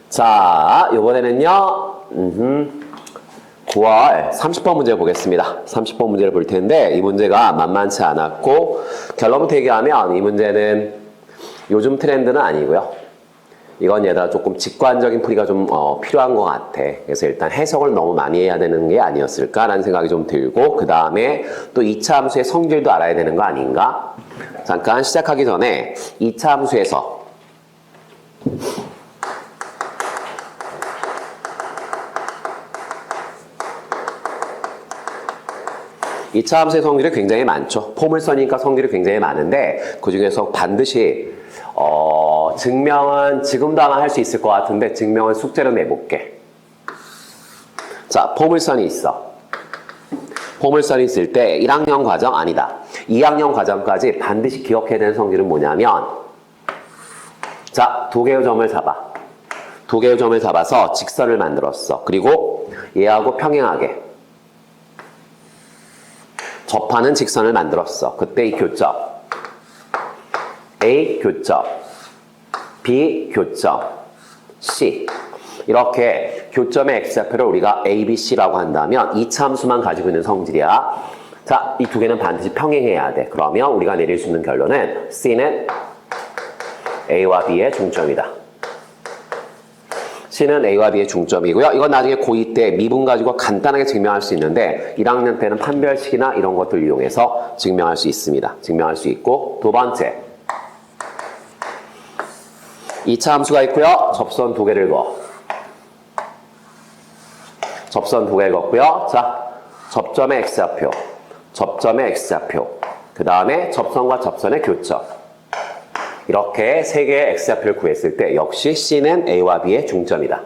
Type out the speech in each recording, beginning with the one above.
자, 요번에는요, 9월 30번 문제 보겠습니다. 30번 문제를 볼 텐데, 이 문제가 만만치 않았고, 결론부터 얘기하면 이 문제는 요즘 트렌드는 아니고요. 이건 얘들아 조금 직관적인 풀이가 좀 필요한 것 같아. 그래서 일단 해석을 너무 많이 해야 되는 게 아니었을까라는 생각이 좀 들고, 그 다음에 또 2차 함수의 성질도 알아야 되는 거 아닌가? 잠깐 시작하기 전에 2차 함수에서 2차 함수의 성질이 굉장히 많죠. 포물선이니까 성질이 굉장히 많은데 그 중에서 반드시 증명은 지금도 아마 할 수 있을 것 같은데 증명은 숙제로 내볼게. 자, 포물선이 있어. 포물선이 있을 때 1학년 과정 아니다. 2학년 과정까지 반드시 기억해야 되는 성질은 뭐냐면 자, 두 개의 점을 잡아. 두 개의 점을 잡아서 직선을 만들었어. 그리고 얘하고 평행하게 접하는 직선을 만들었어. 그때 이 교점 A 교점 B 교점 C 이렇게 교점의 x좌표를 우리가 A, B, C라고 한다면 2차 함수만 가지고 있는 성질이야. 자, 이 두 개는 반드시 평행해야 돼. 그러면 우리가 내릴 수 있는 결론은 C는 A와 B의 중점이다. C는 A와 B의 중점이고요. 이건 나중에 고2 때 미분 가지고 간단하게 증명할 수 있는데 1학년 때는 판별식이나 이런 것들 이용해서 증명할 수 있습니다. 증명할 수 있고 두 번째 2차 함수가 있고요. 접선 두 개를 그어. 접선 두 개를 그었고요. 자, 접점의 x좌표, 접점의 x좌표, 그 다음에 접선과 접선의 교점. 이렇게 세 개의 x좌표를 구했을 때 역시 C는 A와 B의 중점이다.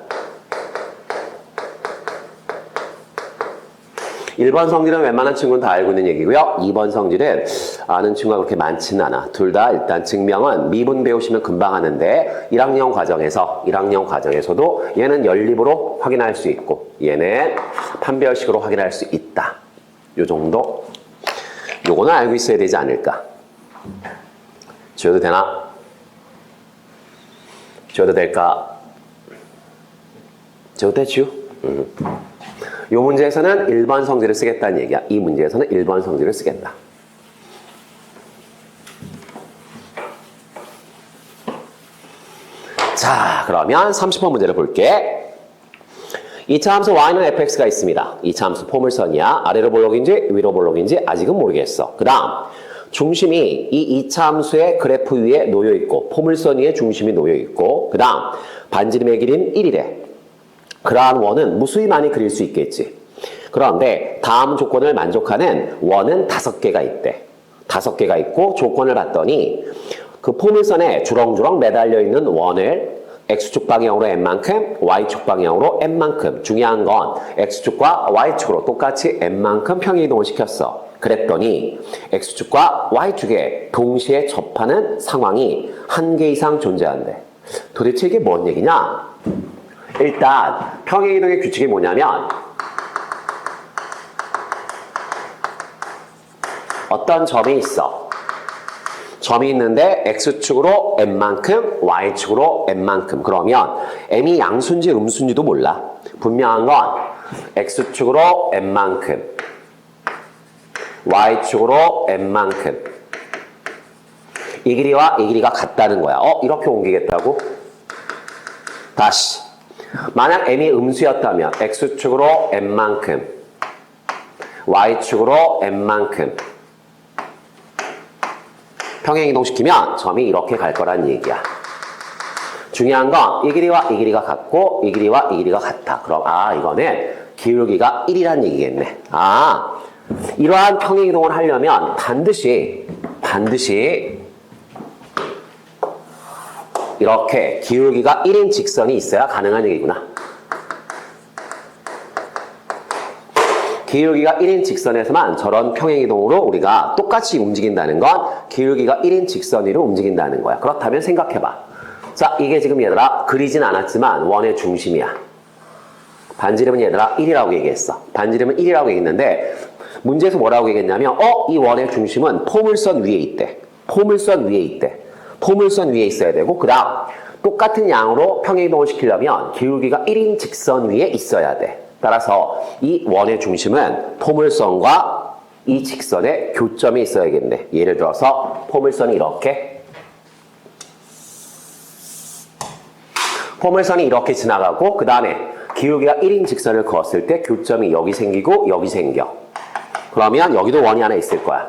1번 성질은 웬만한 친구는 다 알고 있는 얘기고요. 2번 성질은 아는 친구가 그렇게 많지는 않아. 둘 다 일단 증명은 미분 배우시면 금방 하는데 1학년 과정에서도 얘는 연립으로 확인할 수 있고 얘는 판별식으로 확인할 수 있다. 요 정도? 요거는 알고 있어야 되지 않을까? 지워도 되나? 지워도 될까? 지워도 되지요? 이 문제에서는 1번 성질을 쓰겠다는 얘기야. 이 문제에서는 1번 성질을 쓰겠다. 자, 그러면 30번 문제를 볼게. 2차 함수 y는 fx가 있습니다. 2차 함수 포물선이야. 아래로 볼록인지 위로 볼록인지 아직은 모르겠어. 그 다음 중심이 이 2차 함수의 그래프 위에 놓여있고 포물선 위에 중심이 놓여있고 그 다음 반지름의 길이는 1이래. 그러한 원은 무수히 많이 그릴 수 있겠지. 그런데 다음 조건을 만족하는 원은 5개가 있대. 5개가 있고 조건을 봤더니 그 포물선에 주렁주렁 매달려 있는 원을 x축 방향으로 n만큼, y축 방향으로 n만큼. 중요한 건 x축과 y축으로 똑같이 n만큼 평행이동을 시켰어. 그랬더니 x축과 y축에 동시에 접하는 상황이 1개 이상 존재한대. 도대체 이게 뭔 얘기냐? 일단 평행이동의 규칙이 뭐냐면 어떤 점이 있어. 점이 있는데 x축으로 n만큼, y축으로 n만큼. 그러면 m이 양수인지 음수인지도 몰라. 분명한 건 x축으로 n만큼, y축으로 n만큼. 이 길이와 이 길이가 같다는 거야. 이렇게 옮기겠다고? 다시. 만약 m이 음수였다면 x축으로 n만큼, y축으로 n만큼 평행이동시키면 점이 이렇게 갈 거란 얘기야. 중요한 건 이 길이와 이 길이가 같고 이 길이와 이 길이가 같아. 그럼 이거는 기울기가 1이란 얘기겠네. 이러한 평행이동을 하려면 반드시 이렇게 기울기가 1인 직선이 있어야 가능한 얘기구나. 기울기가 1인 직선에서만 저런 평행이동으로 우리가 똑같이 움직인다는 건 기울기가 1인 직선 위로 움직인다는 거야. 그렇다면 생각해봐. 자, 이게 지금 얘들아 그리진 않았지만 원의 중심이야. 반지름은 얘들아 1이라고 얘기했어. 반지름은 1이라고 얘기했는데 문제에서 뭐라고 얘기했냐면 이 원의 중심은 포물선 위에 있대. 포물선 위에 있대. 포물선 위에 있어야 되고 그 다음 똑같은 양으로 평행이동을 시키려면 기울기가 1인 직선 위에 있어야 돼. 따라서 이 원의 중심은 포물선과 이 직선에 교점이 있어야겠네. 예를 들어서 포물선이 이렇게 지나가고 그 다음에 기울기가 1인 직선을 그었을 때 교점이 여기 생기고 여기 생겨. 그러면 여기도 원이 하나 있을 거야.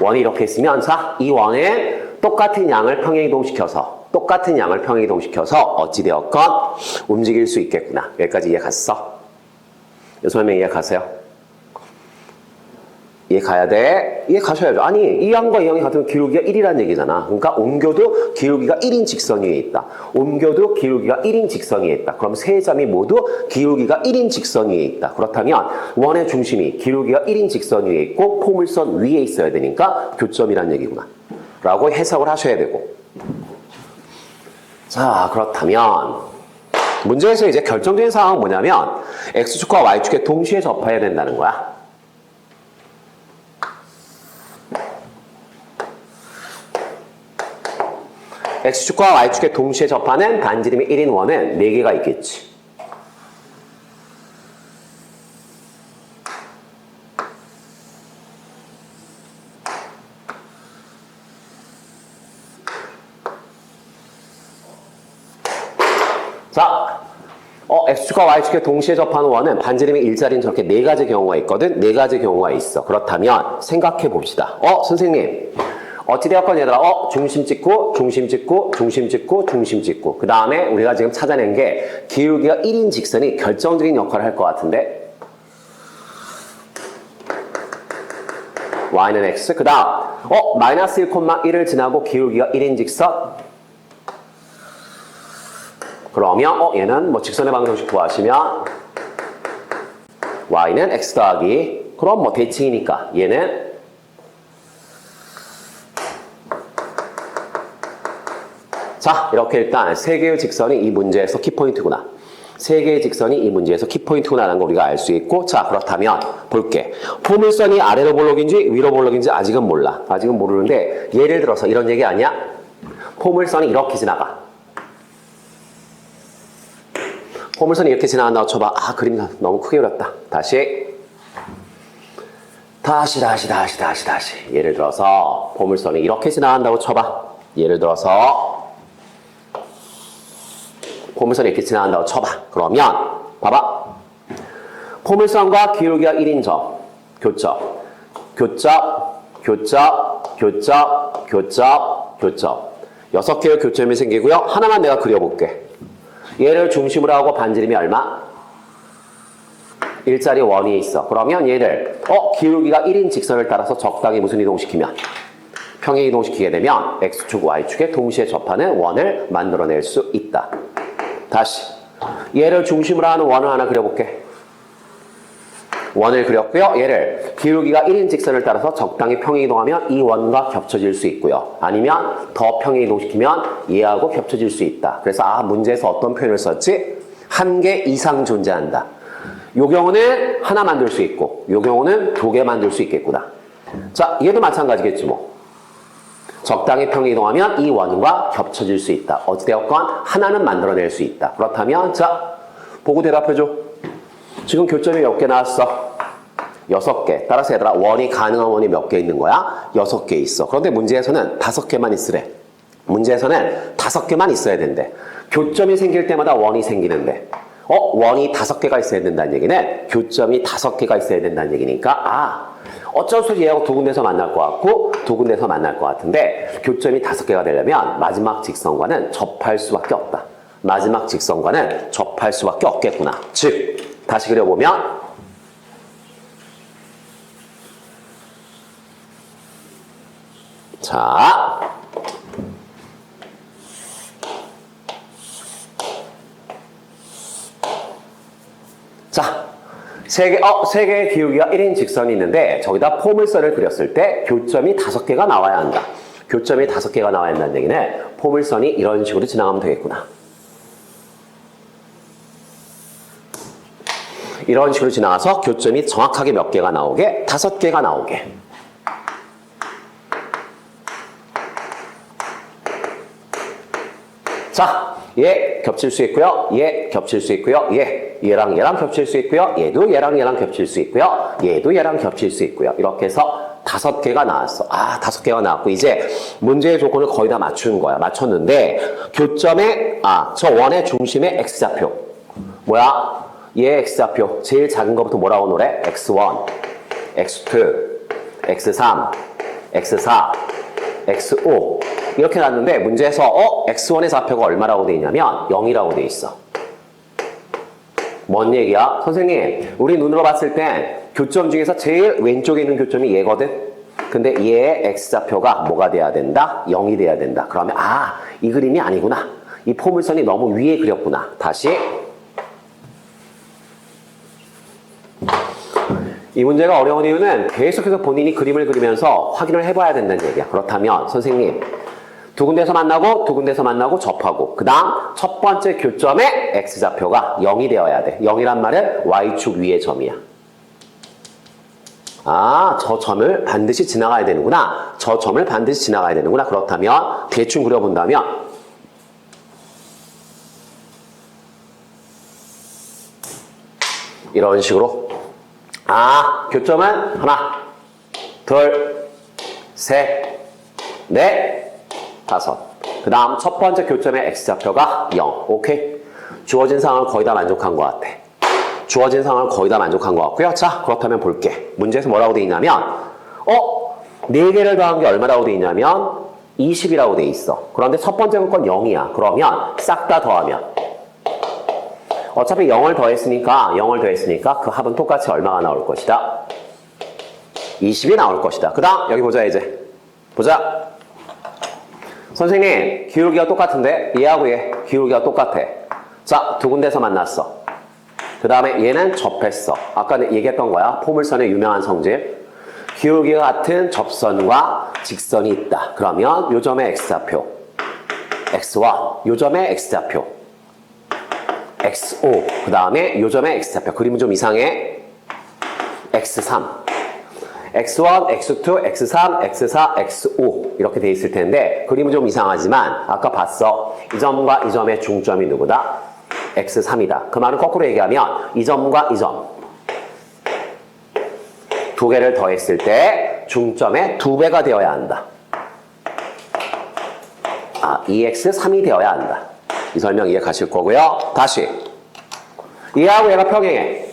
원이 이렇게 있으면 자, 이 원에 똑같은 양을 평행이동시켜서 어찌되었건 움직일 수 있겠구나. 여기까지 이해 갔어? 설명 이해 가세요? 이해 가야 돼? 이해 가셔야죠. 아니, 이 양과 이 양이 같으면 기울기가 1이라는 얘기잖아. 그러니까 옮겨도 기울기가 1인 직선 위에 있다. 옮겨도 기울기가 1인 직선 위에 있다. 그럼 세 점이 모두 기울기가 1인 직선 위에 있다. 그렇다면 원의 중심이 기울기가 1인 직선 위에 있고 포물선 위에 있어야 되니까 교점이라는 얘기구나. 라고 해석을 하셔야 되고. 자, 그렇다면 문제에서 이제 결정적인 상황은 뭐냐면 X축과 Y축에 동시에 접해야 된다는 거야. X축과 Y축에 동시에 접하는 반지름이 1인 원은 4개가 있겠지. 자, X축과 Y축에 동시에 접하는 원은 반지름이 일자리는 저렇게 4가지 경우가 있거든. 4가지 경우가 있어. 그렇다면 생각해 봅시다. 선생님. 어찌되었건 얘들아, 중심 찍고, 중심 찍고, 중심 찍고, 중심 찍고. 그 다음에 우리가 지금 찾아낸 게 기울기가 1인 직선이 결정적인 역할을 할 것 같은데. Y는 X. 그 다음, 마이너스 1,1을 지나고 기울기가 1인 직선. 그러면, 얘는 뭐 직선의 방정식 구하시면, Y는 X 더하기. 그럼 뭐 대칭이니까 얘는 자, 이렇게 일단 3개의 직선이 이 문제에서 키포인트구나. 3개의 직선이 이 문제에서 키포인트구나라는 걸 우리가 알 수 있고, 자, 그렇다면 볼게. 포물선이 아래로 볼록인지 위로 볼록인지 아직은 몰라. 아직은 모르는데 예를 들어서 이런 얘기 아니야? 포물선이 이렇게 지나가. 포물선이 이렇게 지나간다고 쳐봐. 그림 너무 크게 그렸다. 다시. 예를 들어서 포물선이 이렇게 지나간다고 쳐봐. 예를 들어서 포물선이 이렇게 지나간다고 쳐봐. 그러면 봐봐. 포물선과 기울기가 1인 점, 교점, 교점, 교점, 교점, 교점, 교점. 6개의 교점이 생기고요. 하나만 내가 그려볼게. 얘를 중심으로 하고 반지름이 얼마? 일자리 원이 있어. 그러면 얘를 기울기가 1인 직선을 따라서 적당히 무슨 이동시키면? 평행 이동시키게 되면 X축, Y축에 동시에 접하는 원을 만들어낼 수 있다. 다시 얘를 중심으로 하는 원을 하나 그려볼게. 원을 그렸고요. 얘를 기울기가 1인 직선을 따라서 적당히 평행 이동하면 이 원과 겹쳐질 수 있고요. 아니면 더 평행 이동시키면 얘하고 겹쳐질 수 있다. 그래서 문제에서 어떤 표현을 썼지? 1개 이상 존재한다. 요 경우는 하나 만들 수 있고 요 경우는 2개 만들 수 있겠구나. 자, 얘도 마찬가지겠지 뭐. 적당히 평행 이동하면 이 원과 겹쳐질 수 있다. 어찌되었건 하나는 만들어낼 수 있다. 그렇다면 자, 보고 대답해줘. 지금 교점이 몇 개 나왔어? 6개. 따라서 얘들아 원이 가능한 원이 몇 개 있는 거야? 6개 있어. 그런데 문제에서는 5개만 있으래. 문제에서는 5개만 있어야 된대. 교점이 생길 때마다 원이 생기는데 원이 5개가 있어야 된다는 얘기는 교점이 5개가 있어야 된다는 얘기니까 어쩔 수 없이 얘하고 2군데서 만날 것 같고 2군데서 만날 것 같은데 교점이 5개가 되려면 마지막 직선과는 접할 수밖에 없다. 마지막 직선과는 접할 수밖에 없겠구나. 즉 다시 그려보면 자 세 개의 기울기가 1인 직선이 있는데 저기다 포물선을 그렸을 때 교점이 5개가 나와야 한다. 교점이 5개가 나와야 한다는 얘기는 포물선이 이런 식으로 지나가면 되겠구나. 이런 식으로 지나가서 교점이 정확하게 몇 개가 나오게? 5개가 나오게. 자, 얘 겹칠 수 있고요. 얘 겹칠 수 있고요. 얘랑 얘랑 겹칠 수 있고요. 얘도 얘랑 얘랑 겹칠 수 있고요. 얘도 얘랑 겹칠 수 있고요. 이렇게 해서 5개가 나왔어. 5개가 나왔고 이제 문제의 조건을 거의 다 맞춘 거야. 맞췄는데 교점의 저 원의 중심의 x좌표 뭐야? 얘 x좌표 제일 작은 거부터 뭐라고 노래? x1, x2, x3, x4, x5 이렇게 놨는데 문제에서 x1의 좌표가 얼마라고 돼 있냐면 0이라고 돼 있어. 뭔 얘기야? 선생님, 우리 눈으로 봤을 땐 교점 중에서 제일 왼쪽에 있는 교점이 얘거든? 근데 얘의 x좌표가 뭐가 돼야 된다? 0이 돼야 된다. 그러면 이 그림이 아니구나. 이 포물선이 너무 위에 그렸구나. 다시. 이 문제가 어려운 이유는 계속해서 본인이 그림을 그리면서 확인을 해봐야 된다는 얘기야. 그렇다면 선생님, 두 군데서 만나고 접하고 그 다음 첫 번째 교점의 x좌표가 0이 되어야 돼. 0이란 말은 y축 위의 점이야. 저 점을 반드시 지나가야 되는구나. 저 점을 반드시 지나가야 되는구나. 그렇다면 대충 그려본다면 이런 식으로 교점은 하나, 둘, 셋, 넷, 5. 그 다음 첫 번째 교점의 x좌표가 0. 오케이? 주어진 상황을 거의 다 만족한 것 같아. 주어진 상황을 거의 다 만족한 것 같고요. 자, 그렇다면 볼게. 문제에서 뭐라고 돼 있냐면 4개를 더한 게 얼마라고 돼 있냐면 20이라고 돼 있어. 그런데 첫 번째 건 0이야. 그러면 싹 다 더하면 어차피 0을 더했으니까 그 합은 똑같이 얼마가 나올 것이다? 20이 나올 것이다. 그 다음 여기 보자 이제. 보자. 선생님, 기울기가 똑같은데 얘하고 얘 기울기가 똑같아. 자, 두 군데서 만났어. 그 다음에 얘는 접했어. 아까 얘기했던 거야. 포물선의 유명한 성질. 기울기가 같은 접선과 직선이 있다. 그러면 요 점의 x좌표 x1, 요 점의 x좌표 x5, 그 다음에 요 점의 x좌표. 그림은 좀 이상해. x3, x1, x2, x3, x4, x5 이렇게 돼 있을 텐데 그림은 좀 이상하지만 아까 봤어. 이 점과 이 점의 중점이 누구다? x3이다. 그 말은 거꾸로 얘기하면 이 점과 이 점 두 개를 더했을 때 중점의 2배가 되어야 한다. 2x3이 되어야 한다. 이 설명 이해 가실 거고요. 다시 얘하고 얘가 평행해.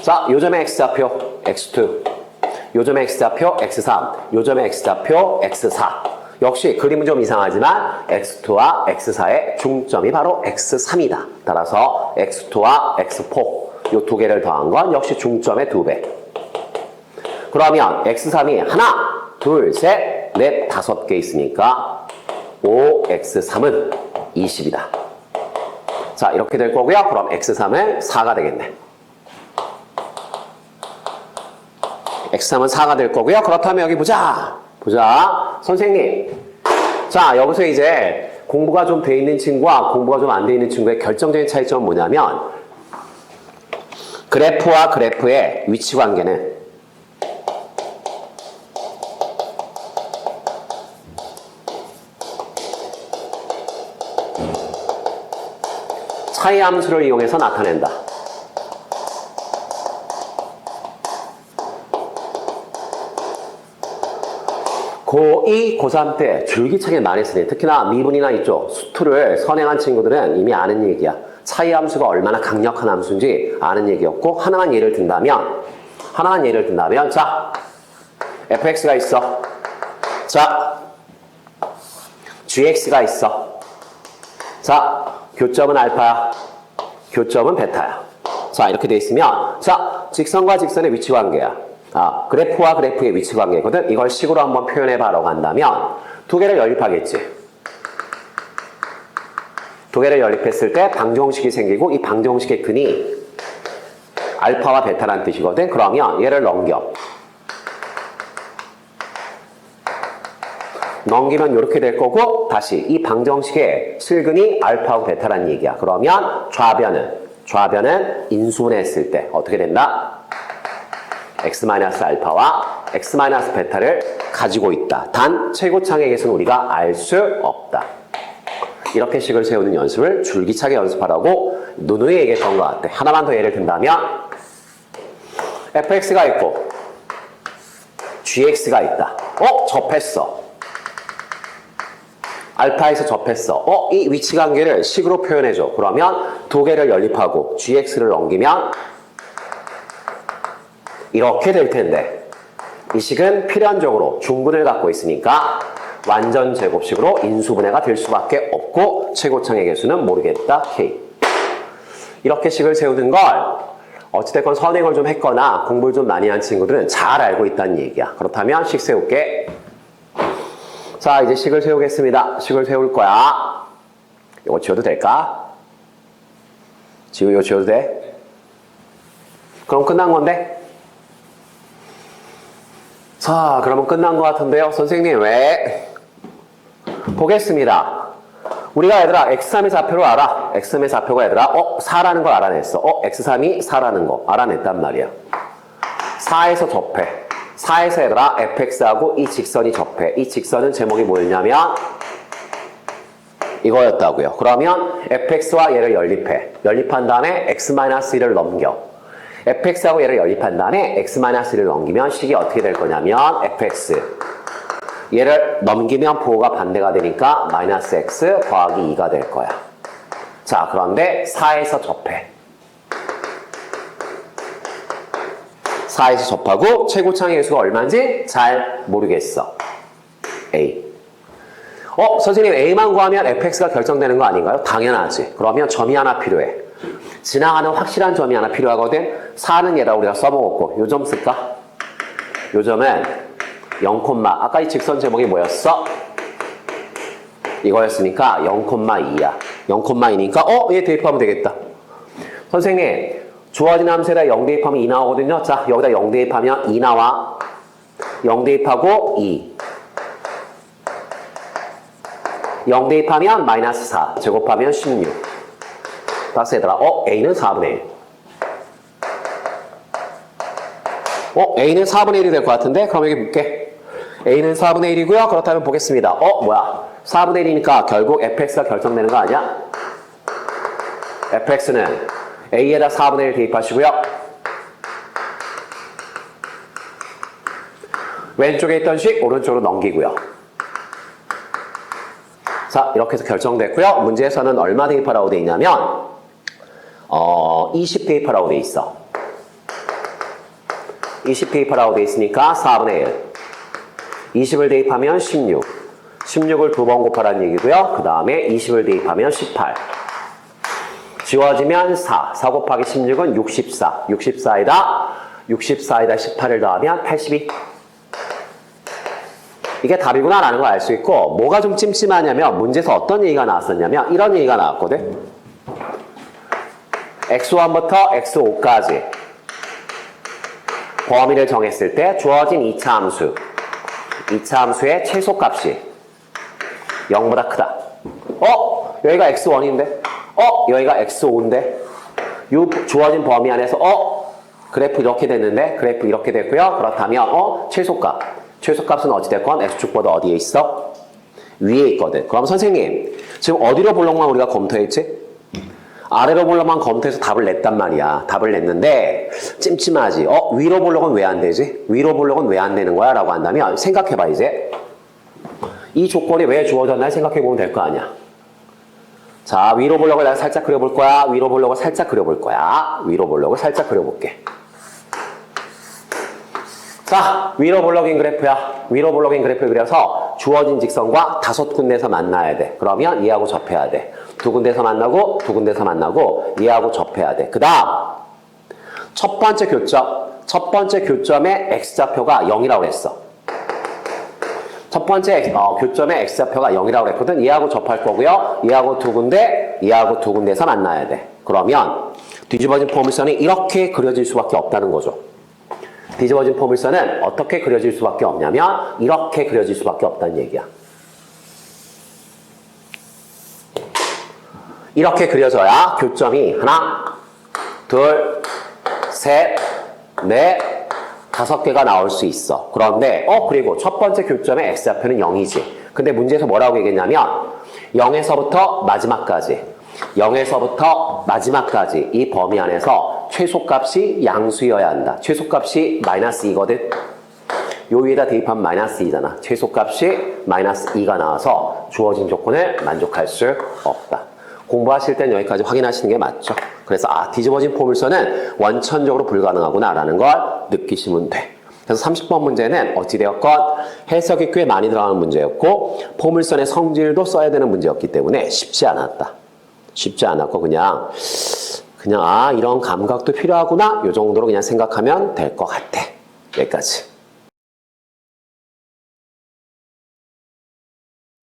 자, 요점의 x좌표 x2, 요점의 x좌표 x3, 요점의 x좌표 x4. 역시 그림은 좀 이상하지만 x2와 x4의 중점이 바로 x3이다. 따라서 x2와 x4 요 두 개를 더한 건 역시 중점의 2배. 그러면 x3이 하나, 둘, 셋, 넷, 5개 있으니까 5x3은 20이다. 자, 이렇게 될 거고요. 그럼 x3은 4가 되겠네. x3은 4가 될 거고요. 그렇다면 여기 보자. 선생님. 자, 여기서 이제 공부가 좀 돼 있는 친구와 공부가 좀 안 돼 있는 친구의 결정적인 차이점은 뭐냐면 그래프와 그래프의 위치 관계는 차이 함수를 이용해서 나타낸다. 고2, 고3 때 줄기차게 많이 쓰는 특히나 미분이나 이쪽 수투를 선행한 친구들은 이미 아는 얘기야. 차이 함수가 얼마나 강력한 함수인지 아는 얘기였고 하나만 예를 든다면 자, fx가 있어. 자, gx가 있어. 자, 교점은 알파야. 교점은 베타야. 자, 이렇게 돼 있으면 자, 직선과 직선의 위치 관계야. 그래프와 그래프의 위치 관계거든. 이걸 식으로 한번 표현해봐라고 한다면 두 개를 연립하겠지. 두 개를 연립했을 때 방정식이 생기고 이 방정식의 근이 알파와 베타라는 뜻이거든. 그러면 얘를 넘기면 이렇게 될 거고 다시 이 방정식의 실근이 알파하고 베타라는 얘기야. 그러면 좌변은 인수분해했을 때 어떻게 된다? x-알파와 x-베타를 가지고 있다. 단 최고창의 개수는 우리가 알 수 없다. 이렇게 식을 세우는 연습을 줄기차게 연습하라고 누누이 얘기했던 것 같아. 하나만 더 예를 든다면 fx가 있고 gx가 있다. 접했어. 알파에서 접했어. 이 위치 관계를 식으로 표현해줘. 그러면 두 개를 연립하고 gx를 넘기면 이렇게 될 텐데 이 식은 필연적으로 중분을 갖고 있으니까 완전 제곱식으로 인수분해가 될 수밖에 없고 최고창의 개수는 모르겠다. K. 이렇게 식을 세우는 걸 어찌됐건 선행을 좀 했거나 공부를 좀 많이 한 친구들은 잘 알고 있다는 얘기야. 그렇다면 식 세울게. 자, 이제 식을 세우겠습니다. 식을 세울 거야. 이거 지워도 될까? 이거 지워도 돼? 그럼 끝난 건데? 자, 그러면 끝난 것 같은데요. 선생님, 왜? 보겠습니다. 우리가 얘들아, x3의 좌표를 알아. x3의 좌표가 얘들아, 4라는 걸 알아냈어. x3이 4라는 거 알아냈단 말이야. 4에서 접해. 4에서 얘들아, fx하고 이 직선이 접해. 이 직선은 제목이 뭐였냐면 이거였다고요. 그러면 fx와 얘를 연립해. 연립한 다음에 x-1을 넘겨. fx하고 얘를 연립한 다음에 x-1을 넘기면 식이 어떻게 될 거냐면 fx 얘를 넘기면 부호가 반대가 되니까 마이너스 x 더하기 2가 될 거야. 자, 그런데 4에서 접해. 4에서 접하고 최고창의 개수가 얼마인지 잘 모르겠어. A. 선생님 A만 구하면 fx가 결정되는 거 아닌가요? 당연하지. 그러면 점이 하나 필요해. 지나가는 확실한 점이 하나 필요하거든. 4는 얘다 우리가 써먹었고 요 점 쓸까? 요 점은 0, 아까 이 직선 제목이 뭐였어? 이거였으니까 0,2야. 0,2니까 얘 대입하면 되겠다. 선생님 주어진 함수에다 0 대입하면 2 나오거든요. 자, 여기다 0 대입하면 2 나와. 0 대입하고 2. 0 대입하면 마이너스 4. 제곱하면 16. 다시 얘들아, A는 4분의 1. A는 4분의 1이 될 것 같은데? 그럼 여기 볼게. A는 4분의 1이고요. 그렇다면 보겠습니다. 뭐야? 4분의 1이니까 결국 fx가 결정되는 거 아니야? fx는 A에다 4분의 1 대입하시고요. 왼쪽에 있던 식 오른쪽으로 넘기고요. 자, 이렇게 해서 결정됐고요. 문제에서는 얼마 대입하라고 돼 있냐면 20 대입하라고 돼 있어. 20 대입하라고 돼 있으니까 4분의 1. 20을 대입하면 16. 16을 두 번 곱하라는 얘기고요. 그 다음에 20을 대입하면 18. 지워지면 4. 4 곱하기 16은 64. 64에다 18을 더하면 82. 이게 답이구나 라는 걸 알 수 있고 뭐가 좀 찜찜하냐면 문제에서 어떤 얘기가 나왔었냐면 이런 얘기가 나왔거든. x1부터 x5까지 범위를 정했을 때 주어진 2차 함수 2차 함수의 최소값이 0보다 크다. 여기가 x1인데 여기가 x5인데 이 주어진 범위 안에서 그래프 이렇게 됐는데 그래프 이렇게 됐고요. 그렇다면 최소값은 어찌됐건 x축보다 어디에 있어? 위에 있거든. 그럼 선생님 지금 어디로 볼록만 우리가 검토했지? 아래로 볼록만 검토해서 답을 냈단 말이야. 답을 냈는데 찜찜하지. 위로 볼록은 왜 안 되지? 위로 볼록은 왜 안 되는 거야? 라고 한다면 생각해봐 이제. 이 조건이 왜 주어졌나 생각해보면 될 거 아니야. 자, 위로 볼록을 내가 살짝 그려볼 거야. 위로 볼록을 살짝 그려볼 거야. 위로 볼록을 살짝 그려볼게. 자, 위로 볼록인 그래프야. 위로 볼록인 그래프를 그려서 주어진 직선과 5군데에서 만나야 돼. 그러면 얘하고 접해야 돼. 2군데에서 만나고 2군데에서 만나고 얘하고 접해야 돼. 그 다음 첫 번째 교점의 x좌표가 0이라고 했어. 첫 번째 교점의 x좌표가 0이라고 했거든. 얘하고 접할 거고요. 얘하고 2군데에서 만나야 돼. 그러면 뒤집어진 포물선이 이렇게 그려질 수밖에 없다는 거죠. 뒤집어진 포물선은 어떻게 그려질 수밖에 없냐면 이렇게 그려질 수밖에 없다는 얘기야. 이렇게 그려져야 교점이 하나, 둘, 셋, 넷, 5개가 나올 수 있어. 그런데 그리고 첫 번째 교점의 x좌표는 0이지. 근데 문제에서 뭐라고 얘기했냐면 0에서부터 마지막까지 이 범위 안에서 최소값이 양수여야 한다. 최소값이 마이너스 2거든. 요 위에다 대입하면 마이너스 2잖아. 최소값이 마이너스 2가 나와서 주어진 조건을 만족할 수 없다. 공부하실 땐 여기까지 확인하시는 게 맞죠. 그래서 뒤집어진 포물선은 원천적으로 불가능하구나 라는 걸 느끼시면 돼. 그래서 30번 문제는 어찌되었건 해석이 꽤 많이 들어가는 문제였고 포물선의 성질도 써야 되는 문제였기 때문에 쉽지 않았다. 쉽지 않았고 그냥 이런 감각도 필요하구나 요 정도로 그냥 생각하면 될 것 같아. 여기까지.